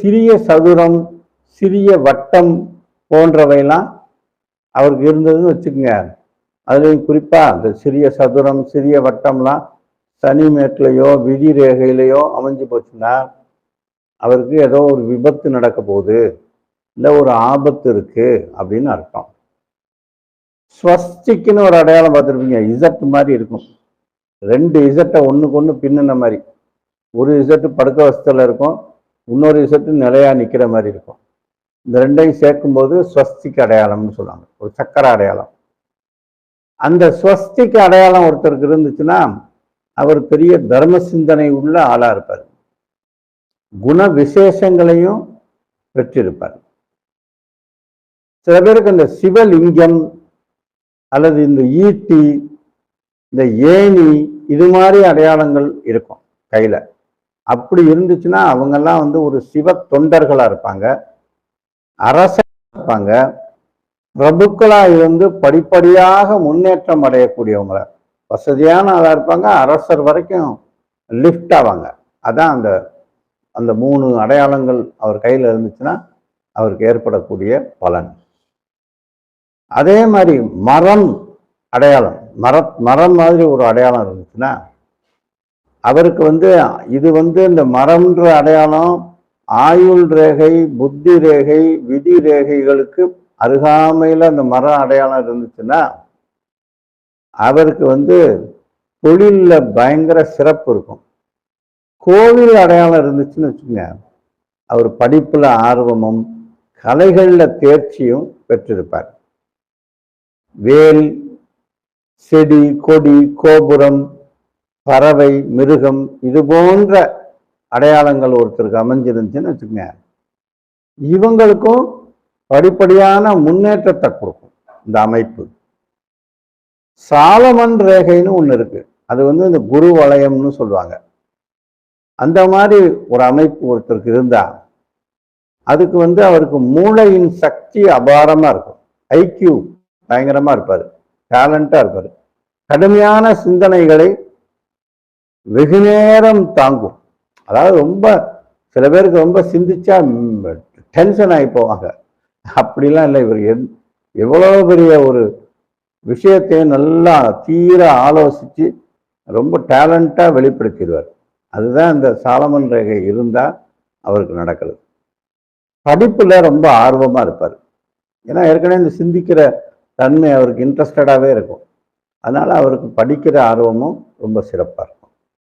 சிறிய சதுரம், சிறிய வட்டம் போன்றவையெல்லாம் அவருக்கு இருந்ததுன்னு வச்சுக்கோங்க. அதுலேயும் குறிப்பாக இந்த சிறிய சதுரம், சிறிய வட்டம்லாம் சனி மேட்லையோ விதி ரேகையிலையோ அமைஞ்சு போச்சுன்னா அவருக்கு ஏதோ ஒரு விபத்து நடக்க போகுது, இல்லை ஒரு ஆபத்து இருக்கு அப்படின்னு அர்த்தம். ஸ்வஸ்திக்குன்னு ஒரு அடையாளம் பார்த்துருப்பீங்க, இசட் மாதிரி இருக்கும். 2 இசட்டை ஒன்றுக்கு ஒன்று பின்னின மாதிரி. ஒரு இசட்டு படுக்க வசத்தில் இருக்கும், இன்னொரு இசட்டு நிலையா நிற்கிற மாதிரி இருக்கும். இந்த 2ஐயும் சேர்க்கும்போது ஸ்வஸ்திக் அடையாளம்னு சொல்லுவாங்க, ஒரு சக்கர அடையாளம். அந்த ஸ்வஸ்திக் அடையாளம் ஒருத்தருக்கு இருந்துச்சுன்னா அவர் பெரிய தர்ம சிந்தனை உள்ள ஆளா இருப்பார், குண விசேஷங்களையும் பெற்றிருப்பார். சில பேருக்கு இந்த சிவலிங்கம் அல்லது இந்த ஈட்டி, இந்த ஏணி, இது மாதிரி அடையாளங்கள் இருக்கும் கையில. அப்படி இருந்துச்சுன்னா அவங்கெல்லாம் வந்து ஒரு சிவ தொண்டர்களா இருப்பாங்க, அரசா இருப்பாங்க, பிரபுக்களா இருந்து படிப்படியாக முன்னேற்றம் அடையக்கூடியவங்க, வசதியான ஆளா இருப்பாங்க, அரசர் வரைக்கும் லிஃப்ட் ஆவாங்க. அதான் அந்த அந்த 3 அடையாளங்கள் அவர் கையில் இருந்துச்சுன்னா அவருக்கு ஏற்படக்கூடிய பலன். அதே மாதிரி மரம் அடையாளம், மரம் மாதிரி ஒரு அடையாளம் இருந்துச்சுன்னா அவருக்கு வந்து இது வந்து இந்த மரம்ன்ற அடையாளம் ஆயுள் ரேகை, புத்தி ரேகை, விதி ரேகைகளுக்கு அருகாமையில் அந்த மர அடையாளம் இருந்துச்சுன்னா அவருக்கு வந்து தொழிலில் பயங்கர சிறப்பு இருக்கும். கோவில் அடையாளம் இருந்துச்சுன்னு வச்சுக்கோங்க, அவர் படிப்புல ஆர்வமும் கலைகளில் தேர்ச்சியும் பெற்றிருப்பார். வேல், செடி, கொடி, கோபுரம், பறவை, மிருகம், இது போன்ற அடையாளங்கள் ஒருத்தருக்கு அமைஞ்சிருந்துச்சுன்னு வச்சுக்கோங்க, இவங்களுக்கும் படிப்படியான முன்னேற்றத்தை கொடுக்கும் இந்த அமைப்பு. சாலமன் ரேகைன்னு ஒன்று இருக்கு, அது வந்து இந்த குரு வளையம்னு சொல்லுவாங்க. அந்த மாதிரி ஒரு அமைப்பு ஒருத்தருக்கு இருந்தா அதுக்கு வந்து அவருக்கு மூளையின் சக்தி அபாரமா இருக்கும், ஐக்கியூ பயங்கரமா இருப்பாரு, டேலண்டா இருப்பாரு, கடுமையான சிந்தனைகளை வெகு நேரம் தாங்கும். அதாவது ரொம்ப சில பேருக்கு ரொம்ப சிந்திச்சா டென்ஷன் ஆகி போவாங்க, அப்படிலாம் இல்லை. இவர் எவ்வளவு பெரிய ஒரு விஷயத்தையும் நல்லா தீர ஆலோசிச்சு ரொம்ப டேலண்டா வெளிப்படுத்திடுவார். அதுதான் இந்த சாலமன் ரேகை இருந்தா அவருக்கு நடக்கிறது. படிப்புல ரொம்ப ஆர்வமா இருப்பார், ஏன்னா ஏற்கனவே இந்த சிந்திக்கிற தன்மை அவருக்கு இன்ட்ரெஸ்டடாகவே இருக்கும். அதனால அவருக்கு படிக்கிற ஆர்வமும் ரொம்ப சிறப்பாக இருக்கும்.